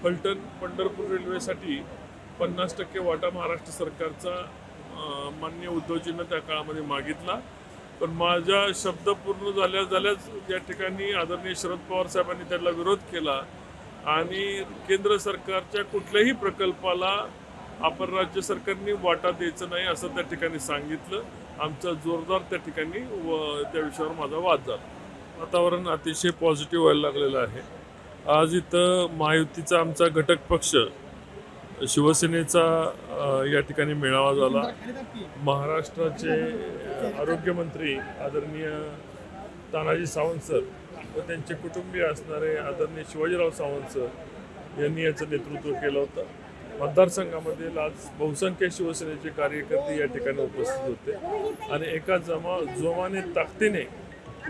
फलटण पंढरपूर रेल्वेसाठी 50% वाटा महाराष्ट्र सरकारचा माननीय उद्धवजींना त्या काळामध्ये मागितला। पण माझा शब्द पूर्ण झाल्याच या ठिकाणी आदरणीय शरद पवार साहेबांनी त्याला विरोध केला आणि केंद्र सरकारच्या कुठल्याही प्रकल्पाला आपण राज्य सरकारने वाटा द्यायचं नाही असं त्या ठिकाणी सांगितलं। आमचा जोरदार त्या ठिकाणी त्या विषयावर माझा वाद झाला। वातावरण अतिशय पॉझिटिव्ह व्हायला लागलेलं आहे। आज इथं महायुतीचा आमचा घटक पक्ष शिवसेनेचा या ठिकाणी मेळावा झाला। महाराष्ट्राचे आरोग्यमंत्री आदरणीय तानाजी सावंत सर व त्यांचे कुटुंबीय असणारे आदरणीय शिवाजीराव सावंत सर यांनी याचं नेतृत्व केलं होतं। मतदारसंघामध्ये आज बहुसंख्य शिवसेनेचे कार्यकर्ते या ठिकाणी उपस्थित होते आणि एका जोमाने ताकदीने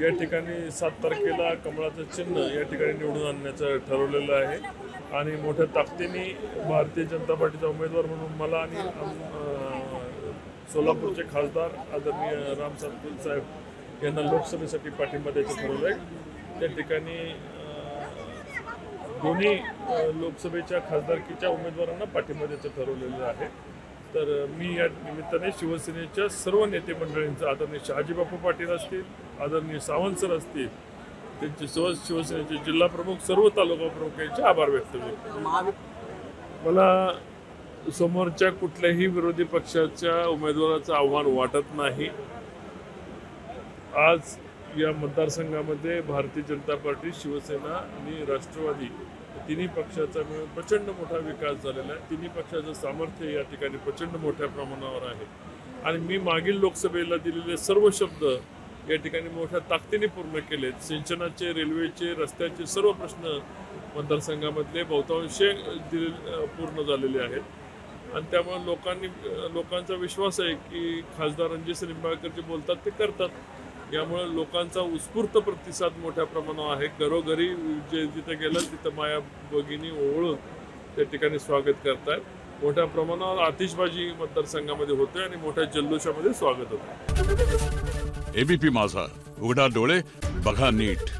या ठिकाणी 7 तारखेला कमळाचं चिन्ह या ठिकाणी निवडून आणण्याचं ठरवलेलं आहे आणि मोठ्या ताकदीने भारतीय जनता पार्टीचा उमेदवार म्हणून मला आणि सोलापूरचे खासदार आदरणीय राम सातपुते साहेब यांना लोकसभेसाठी पाठिंबा द्यायचं ठरवलं आहे। त्या ठिकाणी दोन्ही लोकसभेच्या खासदारकीच्या उमेदवारांना पाठिंबा द्यायचं ठरवलेलं आहे। तर मी या निमित्ताने शिवसेनेच्या सर्व नेते मंडळींचं आदरणीय शहाजीबापू पाटील असतील, आदरणीय सावंत सर असतील, त्यांचे शिवसेनेचे जिल्हा प्रमुख, सर्व तालुका प्रमुख यांचे आभार व्यक्त करतो। मला समोरच्या कुठल्याही विरोधी पक्षाच्या उमेदवाराचं आव्हान वाटत नाही। आज या मतदारसंघामध्ये भारतीय जनता पार्टी, शिवसेना आणि राष्ट्रवादी तिन्ही पक्षाचा मिळून प्रचंड मोठा विकास झालेला आहे। तिन्ही पक्षाचं सामर्थ्य या ठिकाणी प्रचंड मोठ्या प्रमाणावर आहे आणि मी मागील लोकसभेला दिलेले सर्व शब्द या ठिकाणी मोठ्या ताकदीने पूर्ण केलेत। सिंचनाचे, रेल्वेचे, रस्त्याचे सर्व प्रश्न मतदारसंघामधले बहुतांश पूर्ण झालेले आहेत आणि त्यामुळे लोकांचा विश्वास आहे की खासदार रणजित निंबाळकर जे बोलतात ते करतात। यामुळे लोकांचा उत्स्फूर्त प्रतिसाद मोठ्या प्रमाणावर आहे। घरोघरी जे जिथे गेलं तिथं माया भगिनी ओळून त्या ठिकाणी स्वागत करतायत। मोठ्या प्रमाणावर आतिषबाजी मतदारसंघामध्ये होते आणि मोठ्या जल्लोषामध्ये स्वागत होतं। एबीपी माझा, उघडा डोळे बघा नीट।